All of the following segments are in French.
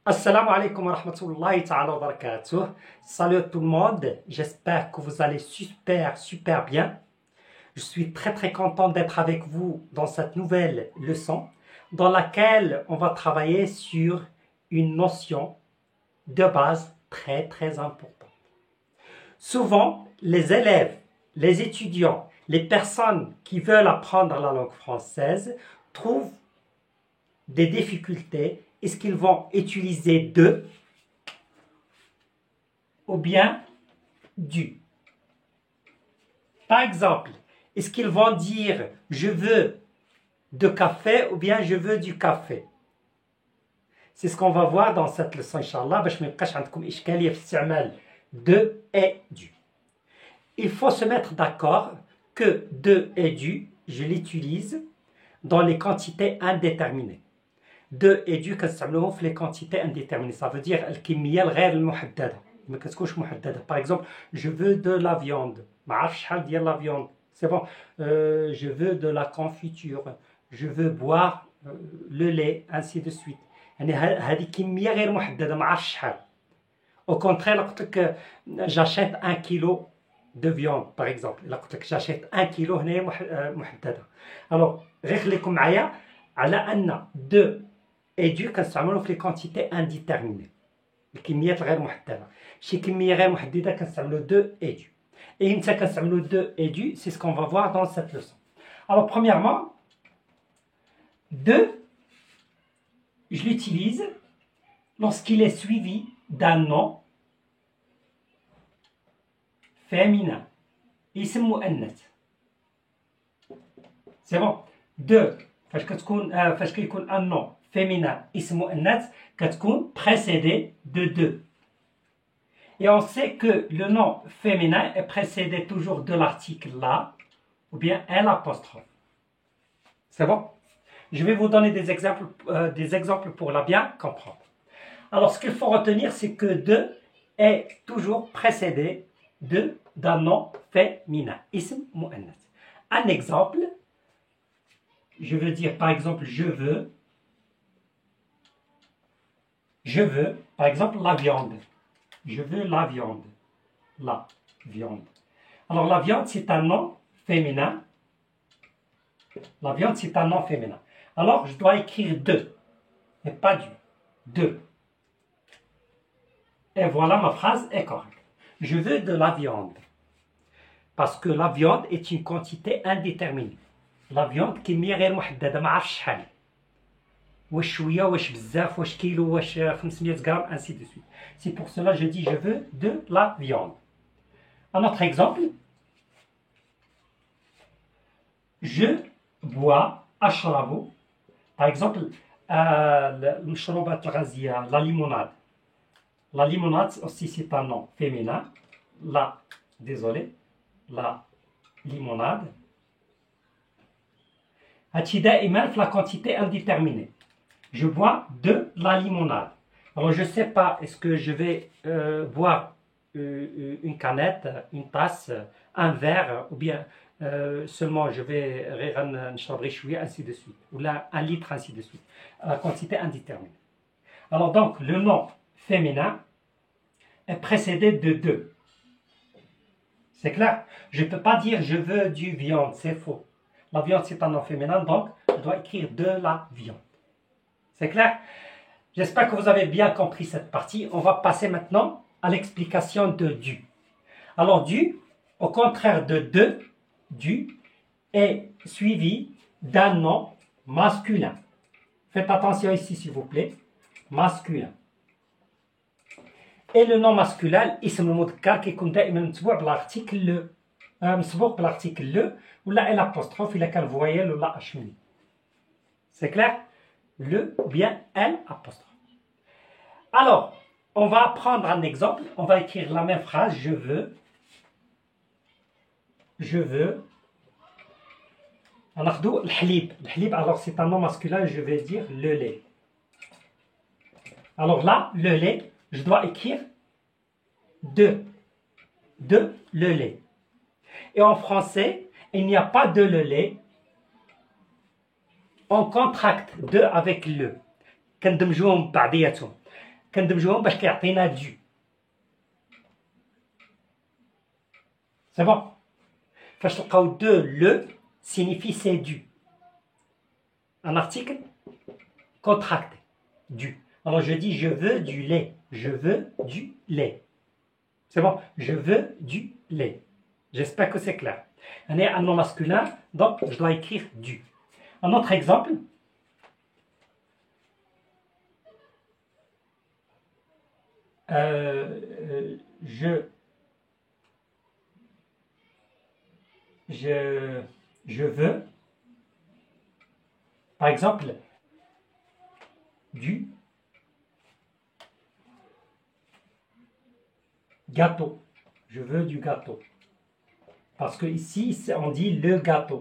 Assalamu alaikum wa rahmatullahi ta'ala wa barakatuh. Salut à tout le monde, j'espère que vous allez super bien. Je suis très content d'être avec vous dans cette nouvelle leçon dans laquelle on va travailler sur une notion de base très importante. Souvent, les élèves, les étudiants, les personnes qui veulent apprendre la langue française trouvent des difficultés. Est-ce qu'ils vont utiliser de ou bien du? Par exemple, est-ce qu'ils vont dire je veux de café ou bien je veux du café? C'est ce qu'on va voir dans cette leçon, Inch'Allah, باش ما يبقاش عندكم إشكالية في استعمال de et du. Il faut se mettre d'accord que de et du, je l'utilise dans les quantités indéterminées. De et du كنستعملوهم في les quantités indéterminées. Ça veut dire الكمية الغير المحددة. ما كتكونش محددة. Par exemple, je veux de la viande. ما عرفتش شحال ديال la viande. C'est bon. Je veux de la confiture. Je veux boire le lait, ainsi de suite. يعني هذه كمية غير محددة ما عرفتش شحال. Au contraire, قلت لك j'achète 1 kilo de viande par exemple. إلا قلت لك j'achète 1 kilo هنايا محددة. Alors غير خليكم معايا على أن de et du كنستعملو في les quantités indéterminées. الكميات الغير محددة. شي كمية غير محددة كنستعملو de et du. Et إمتى كنستعملو de et du, c'est ce qu'on va voir dans cette leçon. Alors premièrement, de, je l'utilise lorsqu'il est suivi d'un nom féminin. اسم مؤنث. C'est bon. De, فاش كيكون un nom féminin اسم مؤنث كتكون précédé de deux. Et on sait que le nom féminin est précédé toujours de l'article la ou bien l'apostrophe. C'est bon? Je vais vous donner des exemples pour la bien comprendre. Alors ce qu'il faut retenir, c'est que de est toujours précédé d'un nom féminin. Ism mu'annath. Un exemple, je veux dire par exemple je veux, par exemple la viande. Je veux la viande. La viande. Alors la viande c'est un nom féminin. La viande c'est un nom féminin. Alors je dois écrire de, mais pas du. De. Et voilà, ma phrase est correcte. Je veux de la viande. Parce que la viande est une quantité indéterminée. La viande كمية غير محددة ما عرفتش شحال. واش شوية واش بزاف واش كيلو واش 500 grammes ainsi de suite. C'est pour cela que je dis je veux de la viande. Un autre exemple. Je bois أشرب. Par exemple المشروبات الغازية la limonade. La limonade aussi c'est un nom féminin. La limonade. هادشي دائما في la quantité indéterminée. Je bois de la limonade. Alors je ne sais pas, est-ce que je vais boire une canette, une tasse, un verre, ou bien seulement je vais نشرب شوية, ainsi de suite. Ou là, 1 litre, ainsi de suite. La quantité indéterminée. Alors donc, le nom féminin est précédé de deux. C'est clair? Je ne peux pas dire je veux du viande, c'est faux. La viande c'est un nom féminin, donc je dois écrire de la viande. C'est clair? J'espère que vous avez bien compris cette partie. On va passer maintenant à l'explication de du. Alors du, au contraire de du est suivi d'un nom masculin. Faites attention ici s'il vous plaît. Masculin. Et le nom masculin, اسم المذكر كيكون دائما متبوع بالارتيكل le. مسبوق بالارتيكل le ولا l'apostrophe إلا كان voyelle ou la achemine. C'est clair? Le ou bien l'apostrophe. Alors, on va prendre un exemple. On va écrire la même phrase. Je veux. ناخذوا الحليب. الحليب, alors c'est un nom masculin, je vais dire le lait. Alors là, le lait, je dois écrire de le lait. Et en français, il n'y a pas de le lait. On contracte de avec le. كندمجوهم بعضياتهم. كندمجوهم باش كيعطينا دو. سي بون. فاش تلقاو دو لو signifie c'est dû. Un article contracté. Du. Alors je dis je veux du lait. Je veux du lait. C'est bon. Je veux du lait. J'espère que c'est clair. On est un nom masculin, donc je dois écrire du. Un autre exemple. Je veux, par exemple, du gâteau. Je veux du gâteau. Parce que ici, on dit le gâteau.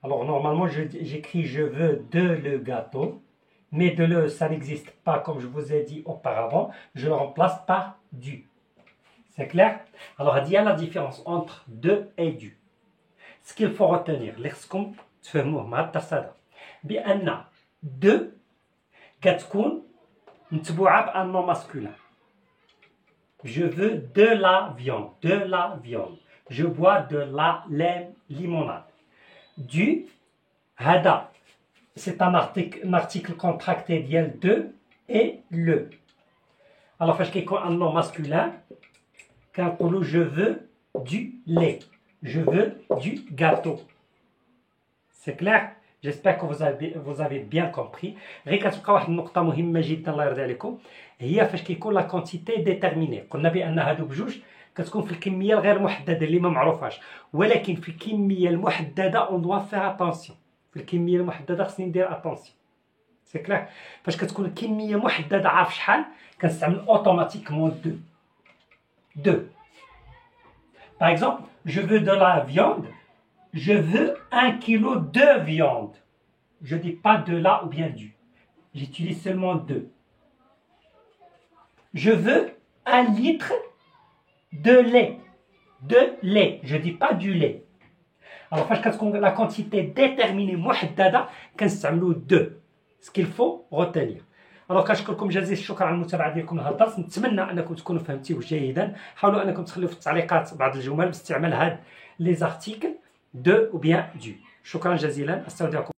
Alors, normalement, j'écris je veux de le gâteau. Mais de le, ça n'existe pas, comme je vous ai dit auparavant. Je le remplace par du. C'est clair? Alors, il y a la différence entre de et du. Ce qu'il faut retenir, lorsqu'on تفهموه مع التصادم بأن de كتكون متبوعة بأن nom masculin. Je veux de la viande, de la viande. Je bois de la limonade. Du هذا c'est un article contracté ديال de et le. Alors فاش كيكون un nom masculin كنقولوا je veux du lait. Je veux du gâteau. C'est clair? J'espère que vous avez bien compris. غير كتبقى واحد النقطة مهمة جدا الله يرضي عليكم هي فاش كيكون لا كونتيتي ديتيرميني. قلنا بأن هادو بجوج كتكون في الكمية الغير محددة اللي ما معروفاش، ولكن في الكمية المحددة اون دوا فيغ اتونسيون. في الكمية المحددة خصني ندير اتونسيون. سي كلير؟ فاش كتكون الكمية محددة عارف شحال كنستعمل اوتوماتيكمون دو. دو. Par exemple, je veux de la viande. Je veux 1 kilo de viande. Je ne dis pas de la ou bien du. J'utilise seulement de. Je veux 1 litre de lait. De lait. Je ne dis pas du lait. Alors, فاش كتكون la quantité déterminée محددة كنستعملوا de. Ce qu'il faut retenir. Alors كنشكركم جزيل الشكر على المتابعه ديالكم لهذا الدرس. نتمنى انكم تكونوا فهمتوه جيدا. حاولوا انكم تخليوا في التعليقات بعض الجمل باستعمال هاد لي زارتيكل دو او بيان دو. شكرا جزيلا. استودعكم.